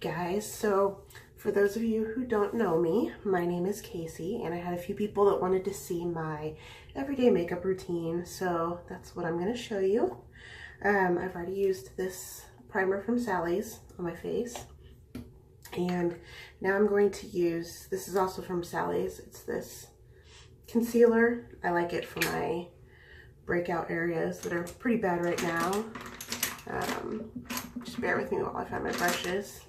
guys, so for those of you who don't know me, my name is Casey, and I had a few people that wanted to see my everyday makeup routine, so that's what I'm going to show you. I've already used this primer from Sally's on my face, and now I'm going to use, this is also from Sally's, it's this concealer. I like it for my breakout areas that are pretty bad right now. Just bear with me while I find my brushes.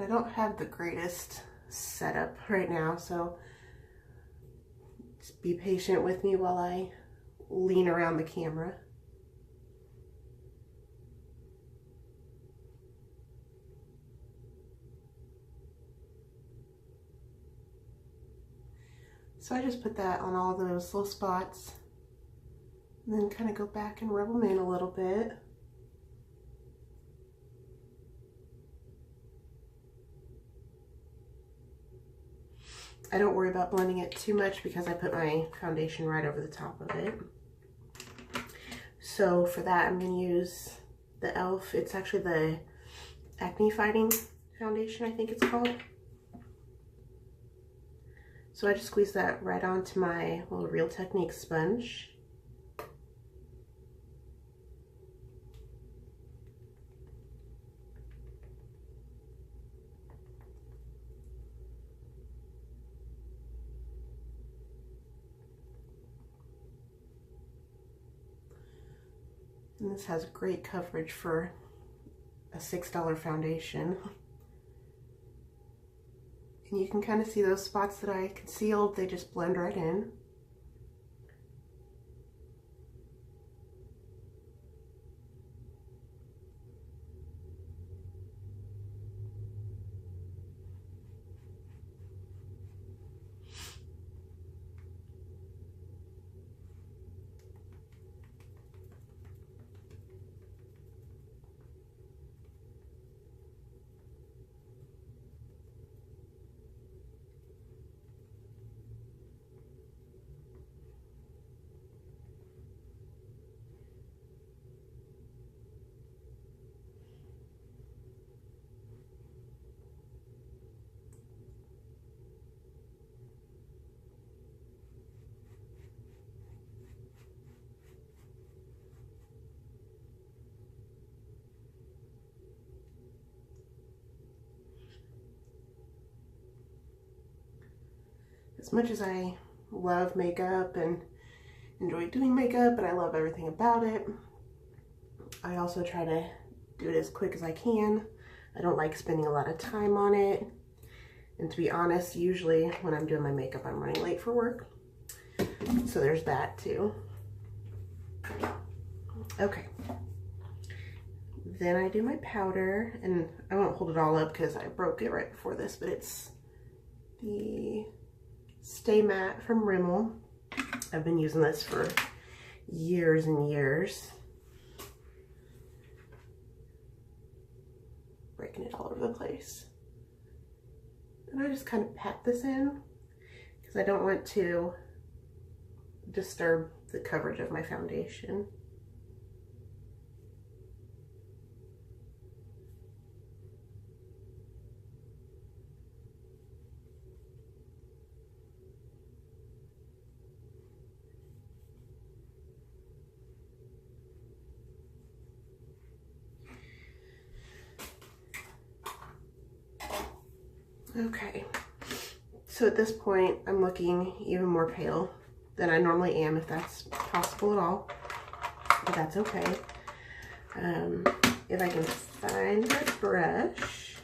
I don't have the greatest setup right now, so just be patient with me while I lean around the camera. So I just put that on all those little spots and then kind of go back and rub them in a little bit. I don't worry about blending it too much because I put my foundation right over the top of it. So for that, I'm going to use the e.l.f. It's actually the acne fighting foundation, I think it's called. So I just squeeze that right onto my little Real Technique sponge. And this has great coverage for a $6 foundation. And you can kind of see those spots that I concealed, they just blend right in. As much as I love makeup and enjoy doing makeup and I love everything about it, I also try to do it as quick as I can. I don't like spending a lot of time on it. And to be honest, usually when I'm doing my makeup, I'm running late for work. So there's that too. Okay. Then I do my powder, and I won't hold it all up because I broke it right before this, but it's the Stay Matte from Rimmel. I've been using this for years and years. Breaking it all over the place. And I just kind of pat this in because I don't want to disturb the coverage of my foundation. Okay, so at this point, I'm looking even more pale than I normally am, if that's possible at all, but that's okay. If I can find my brush,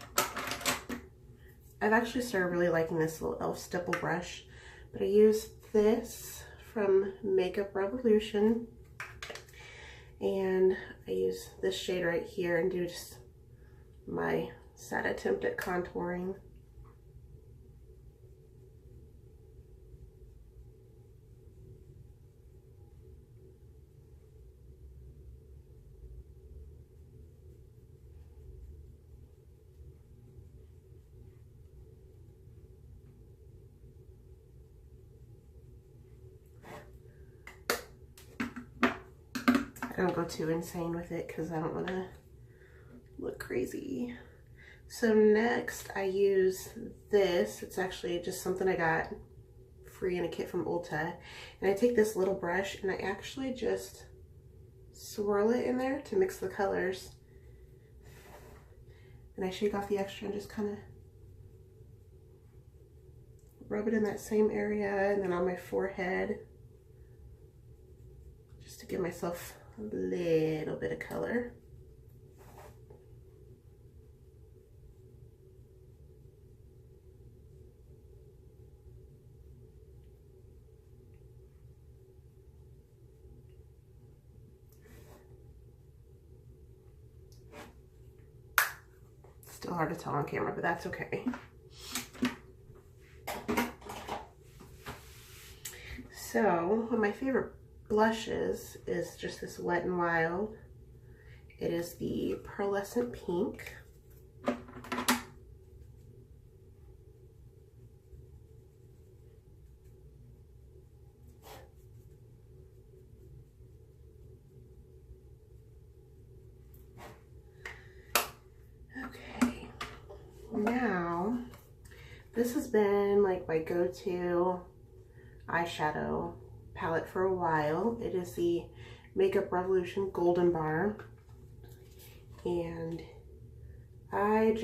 I've actually started really liking this little e.l.f. stipple brush, but I use this from Makeup Revolution, and I use this shade right here and do just my sad attempt at contouring. I don't go too insane with it because I don't want to look crazy. So next I use this. It's actually just something I got free in a kit from Ulta. And I take this little brush and I actually just swirl it in there to mix the colors. And I shake off the extra and just kind of rub it in that same area and then on my forehead, just to give myself a little bit of color. Still hard to tell on camera, but that's okay. So, one of my favorite blushes is just this Wet n Wild. It is the Pearlescent Pink. Okay, now this has been like my go-to eyeshadow palette for a while. It is the Makeup Revolution Golden Bar, and I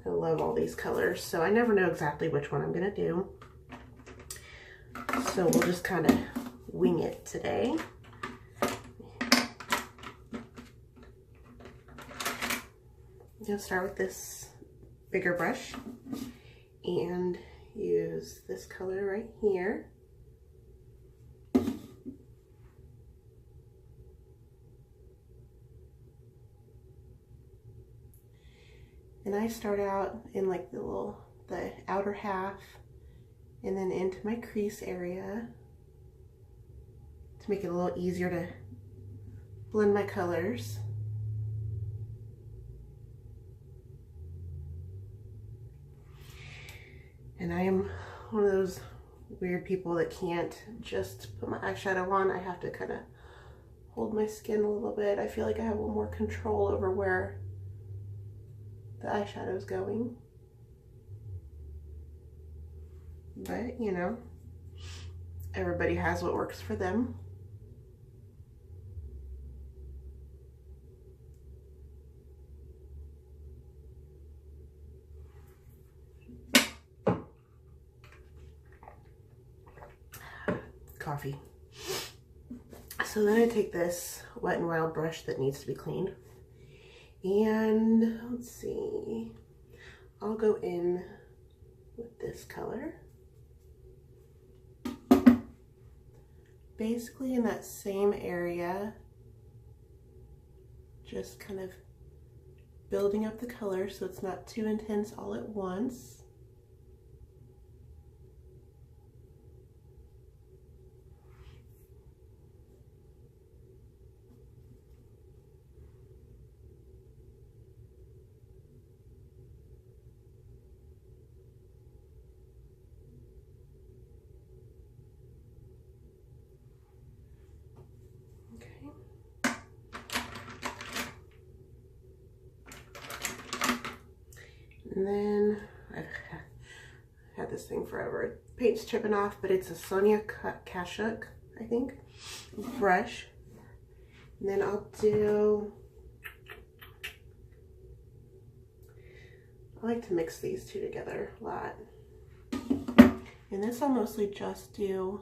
love all these colors, so I never know exactly which one I'm gonna do, so we'll just kind of wing it today. I'm gonna start with this bigger brush and use this color right here. And I start out in like the outer half and then into my crease area to make it a little easier to blend my colors. And I am one of those weird people that can't just put my eyeshadow on. I have to kind of hold my skin a little bit. I feel like I have a little more control over where the eyeshadow is going. But, you know, everybody has what works for them. Coffee. So then I take this Wet n Wild brush that needs to be cleaned. And let's see, I'll go in with this color. Basically in that same area, just kind of building up the color so it's not too intense all at once. And then I've had this thing forever. Paint's chipping off, but it's a Sonia Kashuk, I think, brush. And then I like to mix these two together a lot. And this I'll mostly just do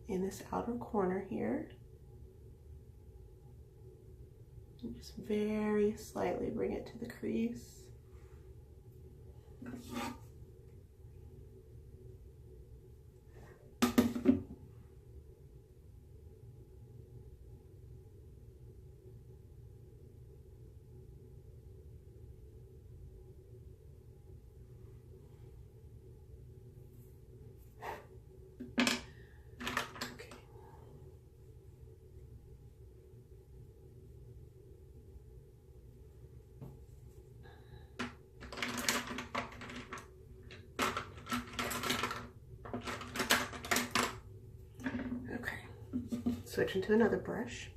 in this outer corner here. And just very slightly bring it to the crease. Switch into another brush.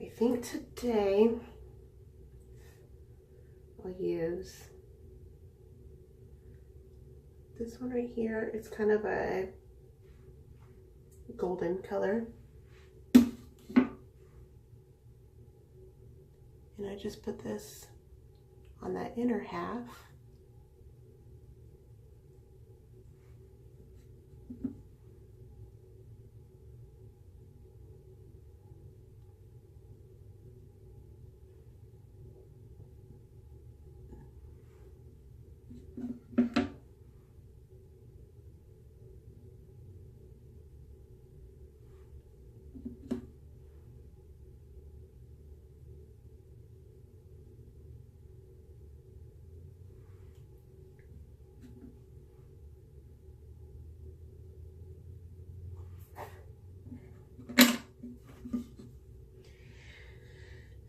I think today I'll use this one right here. It's kind of a golden color. And I just put this on that inner half.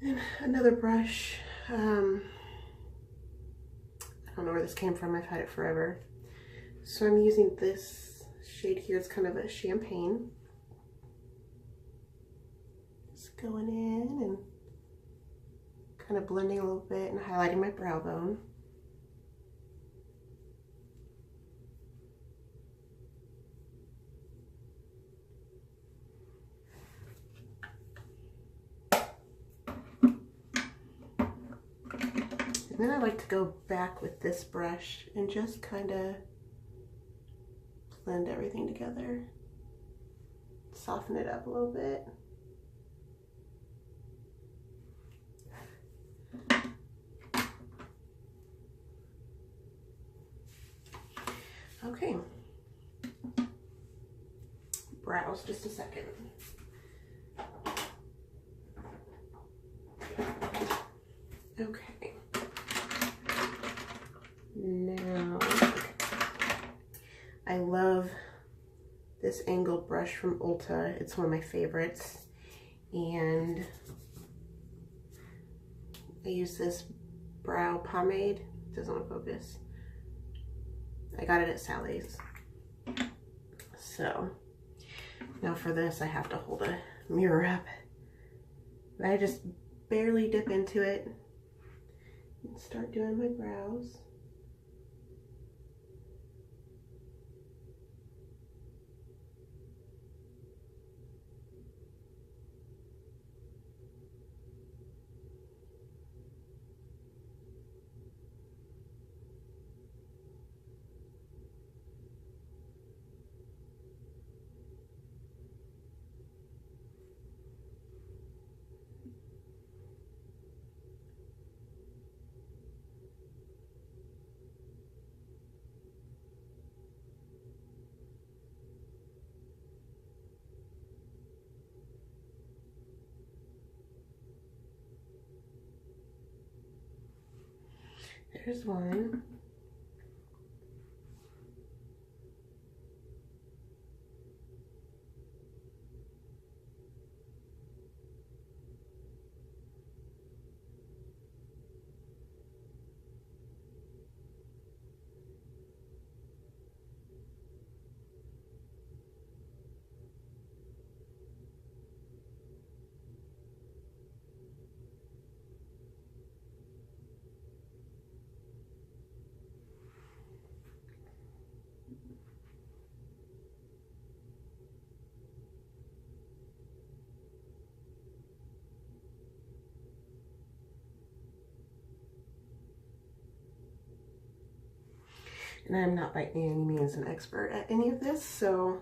And another brush. I don't know where this came from. I've had it forever. So I'm using this shade here. It's kind of a champagne. Just going in and kind of blending a little bit and highlighting my brow bone. And then I like to go back with this brush and just kind of blend everything together. Soften it up a little bit. Okay. Brows, just a second. Okay. Now, I love this angled brush from Ulta. It's one of my favorites. And I use this brow pomade. It doesn't want to focus. I got it at Sally's. So, now for this, I have to hold a mirror up. But I just barely dip into it and start doing my brows. There's one. And I'm not by any means an expert at any of this, so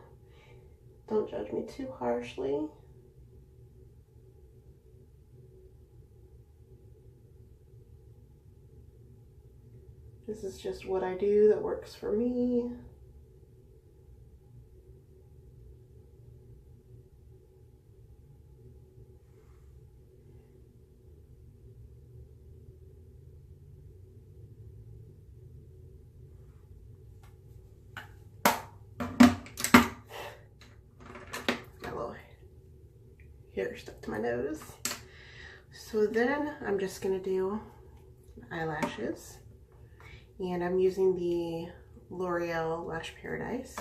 don't judge me too harshly. This is just what I do that works for me. Hair stuck to my nose. So then I'm just gonna do eyelashes, and I'm using the L'Oreal Lash Paradise.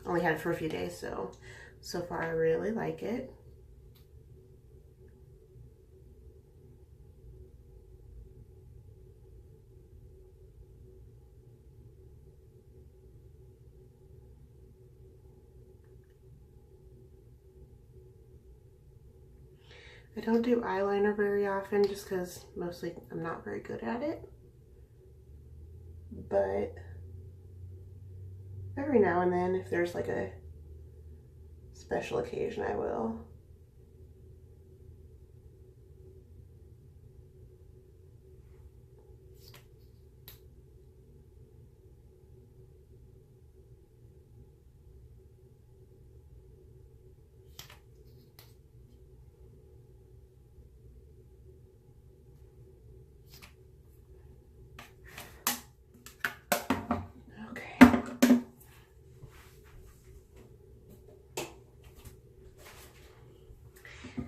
Only had it for a few days, so far I really like it. I don't do eyeliner very often just because mostly I'm not very good at it. But every now and then, if there's like a special occasion, I will.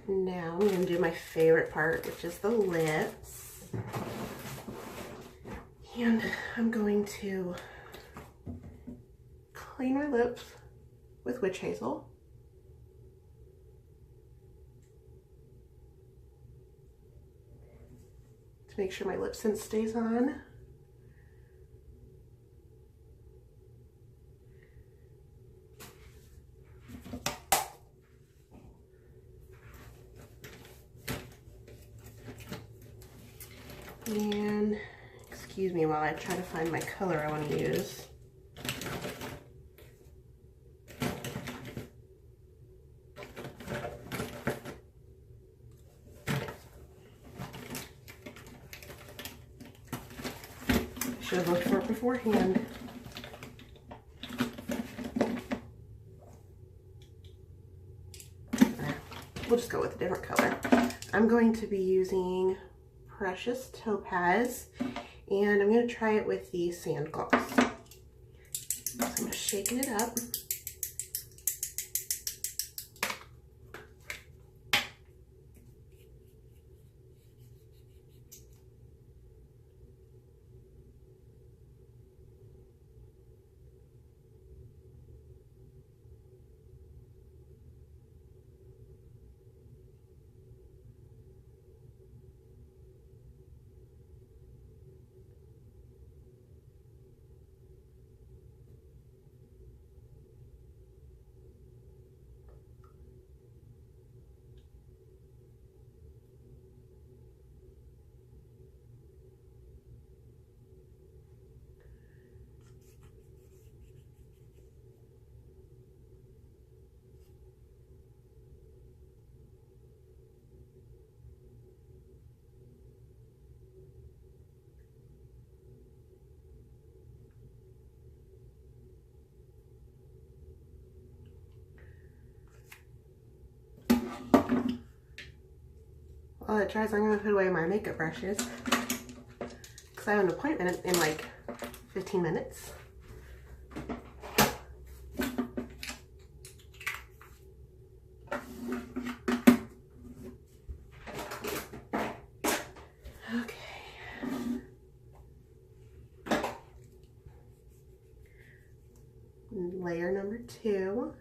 Now I'm going to do my favorite part, which is the lips. And I'm going to clean my lips with witch hazel. To make sure my lip sense stays on. And excuse me while I try to find my color I want to use. I should have looked for it beforehand. We'll just go with a different color. I'm going to be using Precious Topaz, and I'm going to try it with the sand gloss. So I'm just shaking it up. While it dries, I'm going to put away my makeup brushes because I have an appointment in like 15 minutes. Okay. Layer number 2.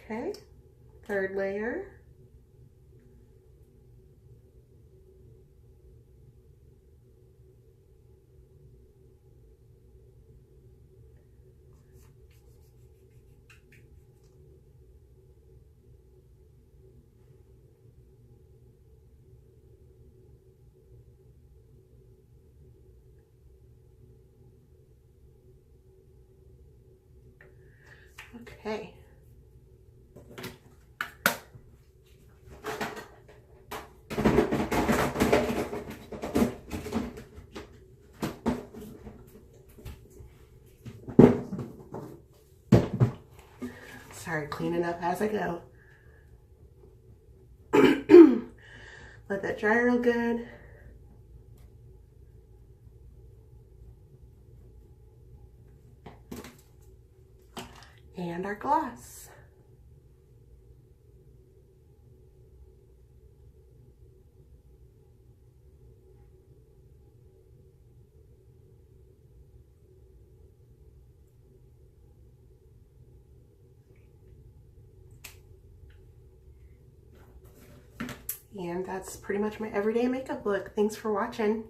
Okay, 3rd layer. Okay. Sorry, cleaning up as I go. Let that dry real good. and our gloss. And that's pretty much my everyday makeup look. Thanks for watching.